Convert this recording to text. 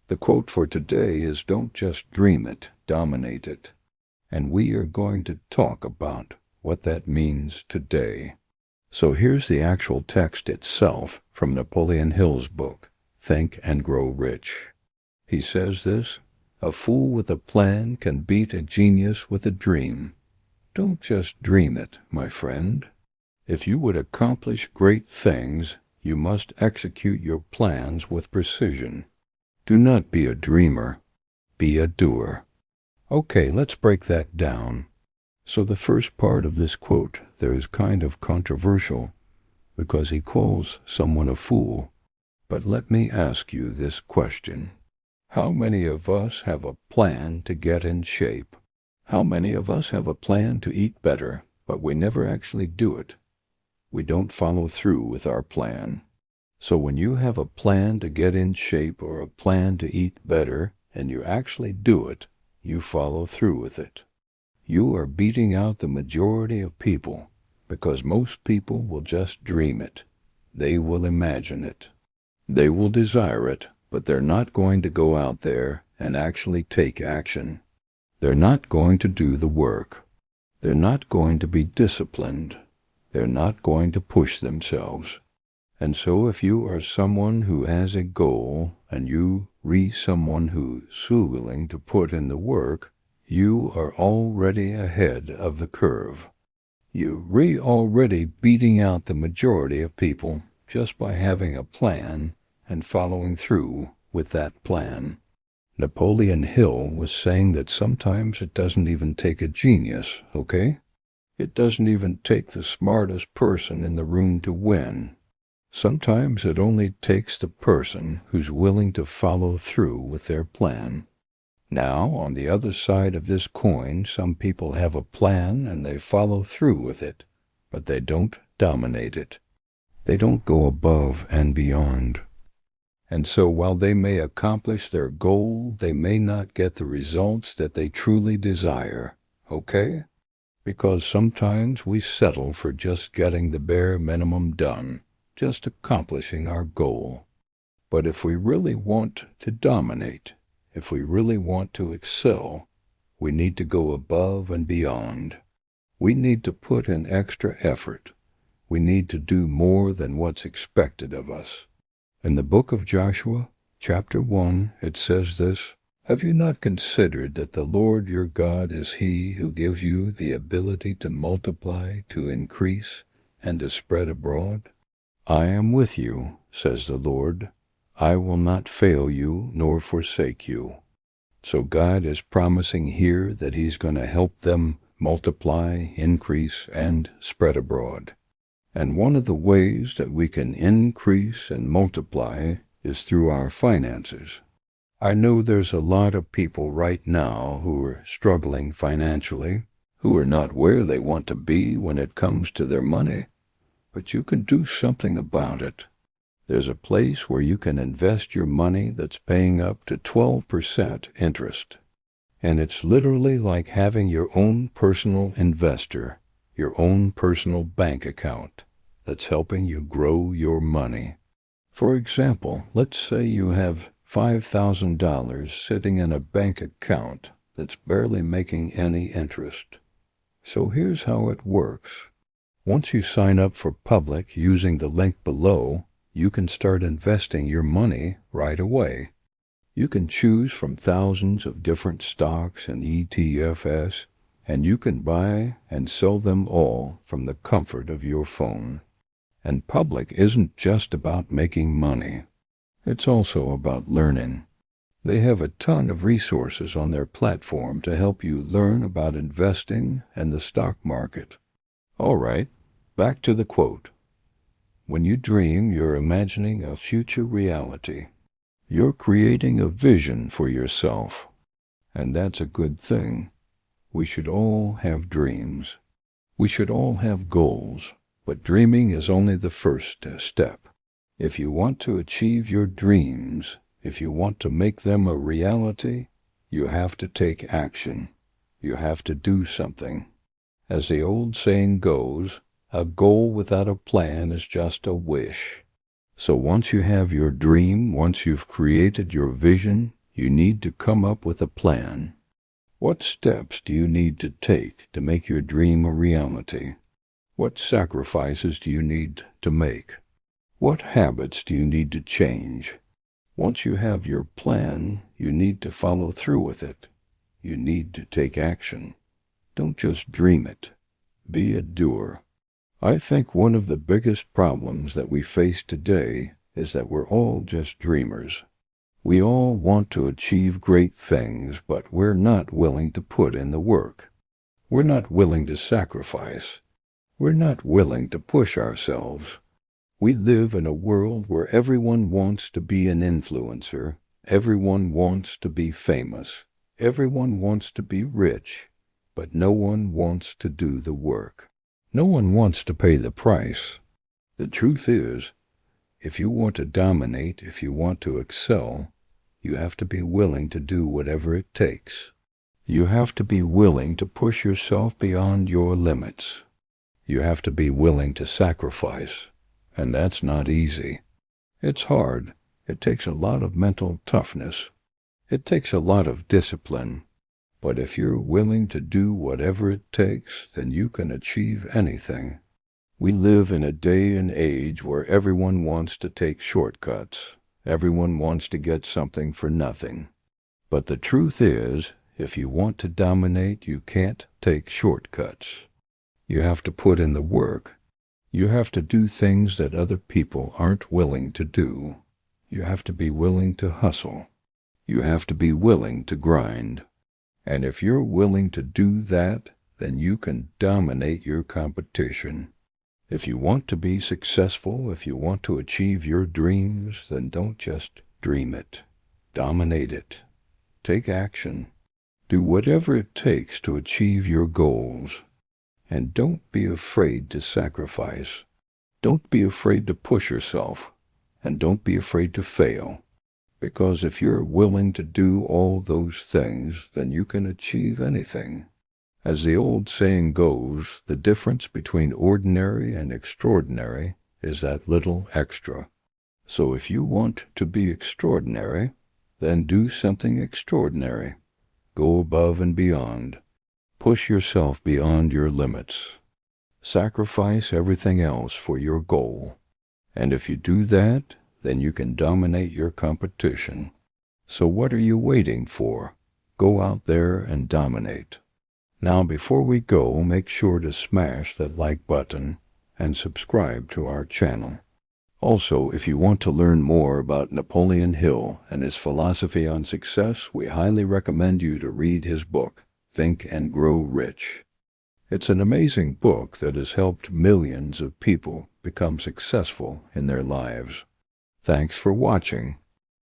The quote for today is, "Don't just dream it, dominate it." And we are going to talk about what that means today. So here's the actual text itself from Napoleon Hill's book, Think and Grow Rich. He says this: "A fool with a plan can beat a genius with a dream." Don't just dream it, my friend. If you would accomplish great things, you must execute your plans with precision. Do not be a dreamer, be a doer. Okay, let's break that down. So the first part of this quote there is kind of controversial because he calls someone a fool. But let me ask you this question. How many of us have a plan to get in shape? How many of us have a plan to eat better, but we never actually do it? We don't follow through with our plan. So when you have a plan to get in shape or a plan to eat better, and you actually do it, you follow through with it. You are beating out the majority of people, because most people will just dream it. They will imagine it. They will desire it, but they're not going to go out there and actually take action. They're not going to do the work. They're not going to be disciplined. They're not going to push themselves. And so if you are someone who has a goal and you re someone who's willing to put in the work, you are already ahead of the curve. You already beating out the majority of people just by having a plan and following through with that plan. Napoleon Hill was saying that sometimes it doesn't even take a genius, okay? It doesn't even take the smartest person in the room to win. Sometimes it only takes the person who's willing to follow through with their plan. Now, on the other side of this coin, some people have a plan and they follow through with it, but they don't dominate it. They don't go above and beyond. And so while they may accomplish their goal, they may not get the results that they truly desire, okay? Because sometimes we settle for just getting the bare minimum done, just accomplishing our goal. But if we really want to dominate, if we really want to excel, we need to go above and beyond. We need to put in extra effort. We need to do more than what's expected of us. In the book of Joshua, chapter 1, it says this: "Have you not considered that the Lord your God is He who gives you the ability to multiply, to increase, and to spread abroad? I am with you, says the Lord. I will not fail you nor forsake you." So God is promising here that He's going to help them multiply, increase, and spread abroad. And one of the ways that we can increase and multiply is through our finances. I know there's a lot of people right now who are struggling financially, who are not where they want to be when it comes to their money. But you can do something about it. There's a place where you can invest your money that's paying up to 12% interest. And it's literally like having your own personal investor, your own personal bank account that's helping you grow your money. For example, let's say you have $5,000 sitting in a bank account that's barely making any interest. So here's how it works. Once you sign up for Public using the link below, you can start investing your money right away. You can choose from thousands of different stocks and ETFs, and you can buy and sell them all from the comfort of your phone. And Public isn't just about making money. It's also about learning. They have a ton of resources on their platform to help you learn about investing and the stock market. All right, back to the quote. When you dream, you're imagining a future reality. You're creating a vision for yourself. And that's a good thing. We should all have dreams. We should all have goals. But dreaming is only the first step. If you want to achieve your dreams, if you want to make them a reality, you have to take action. You have to do something. As the old saying goes, a goal without a plan is just a wish. So once you have your dream, once you've created your vision, You need to come up with a plan. What steps do you need to take to make your dream a reality? What sacrifices do you need to make? What habits do you need to change? Once you have your plan, you need to follow through with it. You need to take action. Don't just dream it. Be a doer. I think one of the biggest problems that we face today is that we're all just dreamers. We all want to achieve great things, but we're not willing to put in the work. We're not willing to sacrifice. We're not willing to push ourselves. We live in a world where everyone wants to be an influencer. Everyone wants to be famous. Everyone wants to be rich, but no one wants to do the work. No one wants to pay the price. The truth is, if you want to dominate, if you want to excel, you have to be willing to do whatever it takes. You have to be willing to push yourself beyond your limits. You have to be willing to sacrifice, and that's not easy. It's hard. It takes a lot of mental toughness. It takes a lot of discipline. But if you're willing to do whatever it takes, then you can achieve anything. We live in a day and age where everyone wants to take shortcuts. Everyone wants to get something for nothing. But the truth is, if you want to dominate, you can't take shortcuts. You have to put in the work. You have to do things that other people aren't willing to do. You have to be willing to hustle. You have to be willing to grind. And if you're willing to do that, then you can dominate your competition. If you want to be successful, if you want to achieve your dreams, then don't just dream it. Dominate it. Take action. Do whatever it takes to achieve your goals. And don't be afraid to sacrifice. Don't be afraid to push yourself. And don't be afraid to fail. Because if you're willing to do all those things, then you can achieve anything. As the old saying goes, the difference between ordinary and extraordinary is that little extra. So if you want to be extraordinary, then do something extraordinary. Go above and beyond. Push yourself beyond your limits. Sacrifice everything else for your goal. And if you do that, then you can dominate your competition. So what are you waiting for? Go out there and dominate. Now, before we go, make sure to smash that like button and subscribe to our channel. Also, if you want to learn more about Napoleon Hill and his philosophy on success, we highly recommend you to read his book, Think and Grow Rich. It's an amazing book that has helped millions of people become successful in their lives. Thanks for watching.